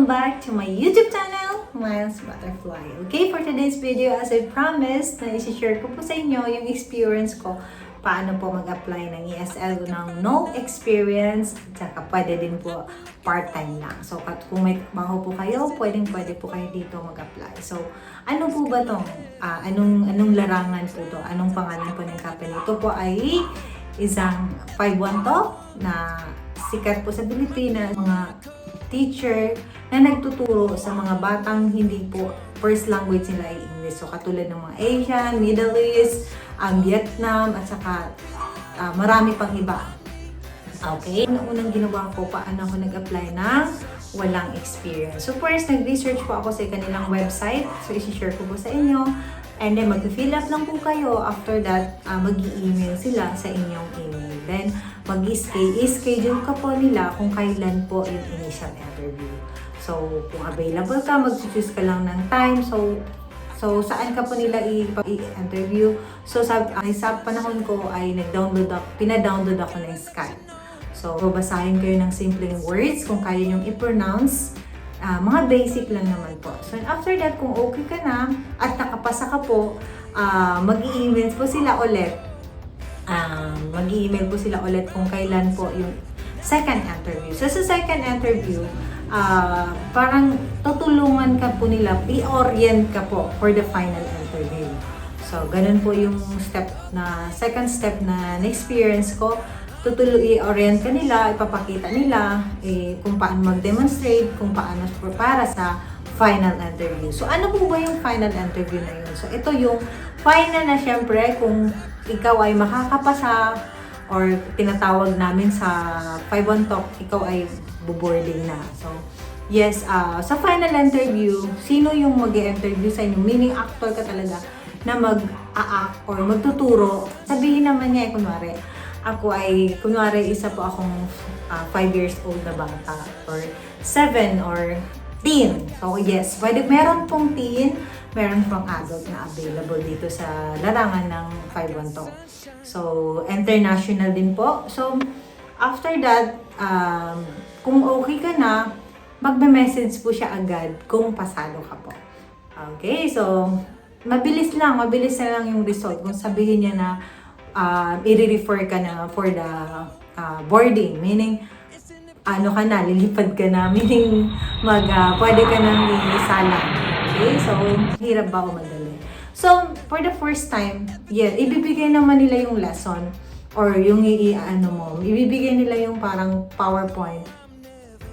Welcome back to my YouTube channel, Miles Butterfly. Okay, for today's video, as I promised, na isi-share ko po sa inyo yung experience ko paano po mag-apply ng ESL ng no experience, tsaka pwede din po part-time lang. So, kung may trabaho po kayo, pwede po kayo dito mag-apply. So, ano po ba itong, anong larangan po ito? Anong pangalan po ng company? Ito po ay isang 5-1 to na sikat po sa Pilipinas, mga teacher na nagtuturo sa mga batang hindi po first language nila ay English. So, katulad ng mga Asian, Middle East, Vietnam, at saka marami pang iba. Okay? Unang ginawa ko, paano ako nag-apply ng walang experience. So, first, nag-research po ako sa kanilang website. So, isi-share ko po sa inyo. And then, mag-fill up lang po kayo. After that, mag-i-email sila sa inyong email. Then, mag-i-schedule ka po nila kung kailan po yung initial interview. So, kung available ka, mag-choose ka lang ng time. So saan ka po nila i-interview? So, sa panahon ko ay pina-download ako ng Skype. So, babasahin kayo ng simpleng words kung kaya nyong i-pronounce. Mga basic lang naman po. So, after that, kung okay ka na at nakapasa ka po, mag-i-email po sila ulit. Mag-i-email po sila ulit kung kailan po yung second interview. So, sa second interview, parang tutulungan ka po nila, i-orient ka po for the final interview. So, ganun po yung second step na na-experience ko. I-orient ka nila, ipapakita nila kung paano mag-demonstrate, kung paano para sa final interview. So, ano po ba yung final interview na yun? So, ito yung final na syempre kung ikaw ay makakapasa or tinatawag namin sa 5-1 talk, ikaw ay boarding na. So, yes, sa final interview, sino yung mag-i-interview sa inyo? Meaning, actor ka talaga na mag-a-act or magtuturo. Sabihin naman niya, kunwari, isa po akong 5 years old na bata or 7 or teen. So, yes, meron pong teen, meron pong adult na available dito sa larangan ng 5-1 talk. So, international din po. So, after that, kung okay ka na, magme-message po siya agad kung pasado ka po. Okay, so, mabilis na lang yung result. Kung sabihin niya na i-refer ka na for the boarding, meaning, lilipad ka na, meaning, pwede ka nang isalang. Okay, so, hirap ba o madali? So, for the first time, ibibigay naman nila yung lesson or yung ibibigay nila yung parang PowerPoint.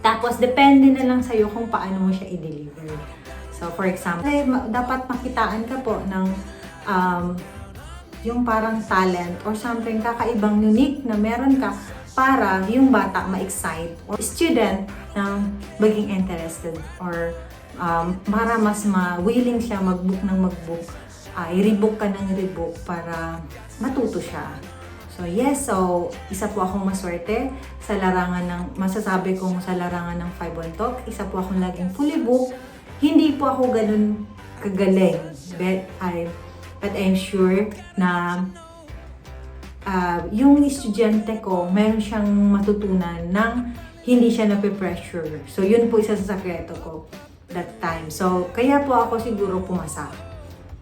Tapos, depende na lang sa'yo kung paano mo siya i-deliver. So, for example, dapat makitaan ka po ng yung parang talent or something kakaibang unique na meron ka para yung bata ma-excite or student na maging interested or para mas willing siya mag-book ng mag-book. I-rebook ka ng rebook para matuto siya. So, yes. So, isa po akong maswerte sa masasabi kong sa larangan ng 5-1 talk. Isa po akong laging fully booked. Hindi po ako ganun kagaling. But I'm sure na yung estudyante ko, meron siyang matutunan nang hindi siya nape-pressure. So, yun po isa sa sekreto ko that time. So, kaya po ako siguro pumasa.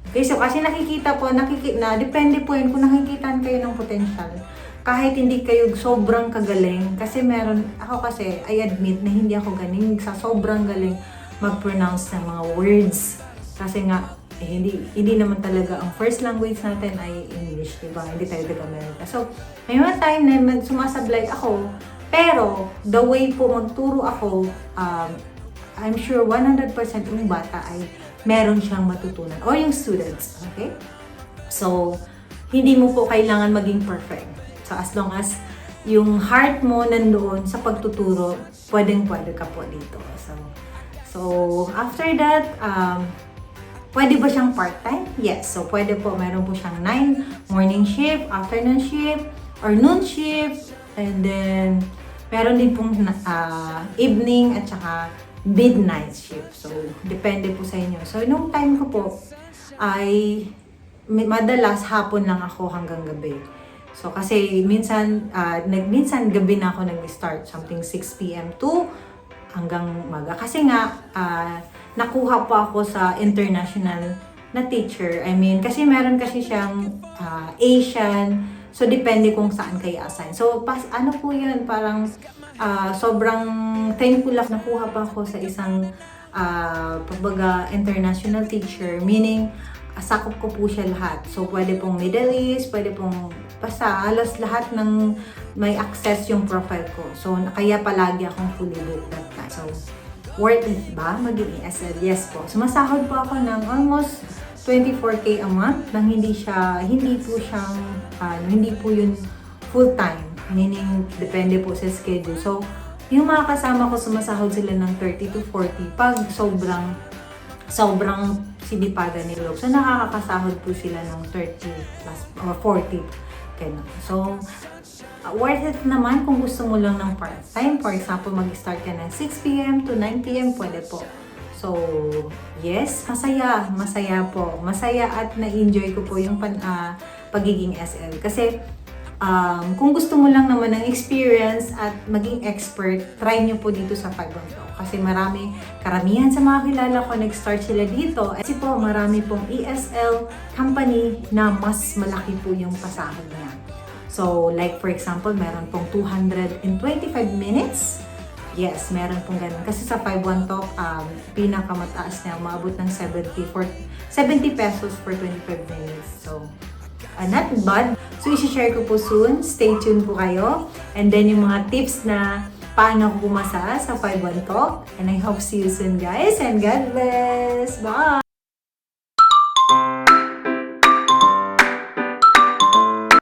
Okay, so kasi depende po yun kung nakikitaan kayo ng potential. Kahit hindi kayo sobrang kagaling, kasi I admit na hindi ako galing sa sobrang galing mag-pronounce ng mga words. Kasi nga, hindi naman talaga ang first language natin ay English, diba? Hindi tayo taga-America. So, may mga time na sumasablay ako, pero the way po magturo ako, I'm sure 100% yung bata ay meron siyang matutunan o yung students, okay? So, hindi mo po kailangan maging perfect. So, as long as yung heart mo nandoon sa pagtuturo, pwedeng-pwede ka po dito. So after that, pwede ba siyang part-time? Yes. So, pwede po. Meron po siyang 9 morning shift, afternoon shift, or noon shift, and then meron din pong evening at saka midnight shift. So, depende po sa inyo. So, nung time ko po ay madalas hapon lang ako hanggang gabi. So, kasi minsan gabi na ako nag-start. Something 6 p.m. to hanggang umaga. Kasi nga, nakuha po ako sa international na teacher. I mean, kasi meron kasi siyang Asian, so depende kung saan kayo assign. So, ano po yun, parang sobrang thankful ako. Nakuha pa ako sa isang international teacher, meaning, sakop ko po siya lahat. So, pwede pong Middle East, pwede pong basta halos lahat ng may access yung profile ko. So, kaya palagi akong fully booked that time. So, worth it ba maging ESL? Yes po. Sumasahod po ako ng almost 24K a month nang hindi po siyang, hindi po yun full time. Meaning, depende po sa schedule. So, yung mga kasama ko, sumasahod sila ng 30 to 40 pag sobrang sinipada ni Log. So, nakakasahod po sila ng 30 plus or 40. Ganun. So, worth it naman kung gusto mo lang ng part-time. For example, mag-start ka ng 6 p.m. to 9 p.m. pwede po. So, yes, masaya po. Masaya at na-enjoy ko po yung pagiging SL. Kasi, kung gusto mo lang naman ng experience at maging expert, try nyo po dito sa 512. Kasi karamihan sa mga kilala ko, nag-start sila dito. Kasi po, marami pong ESL company na mas malaki po yung pasahod niya. So, like for example, meron pong 225 minutes. Yes, meron pong ganun. Kasi sa 512, pinakamataas na umabot ng 70 pesos for 25 minutes. So, not bad. So, isi-share ko po soon. Stay tuned po kayo. And then, yung mga tips na paano ako pumasa sa 512. And I hope see you soon, guys. And God bless. Bye!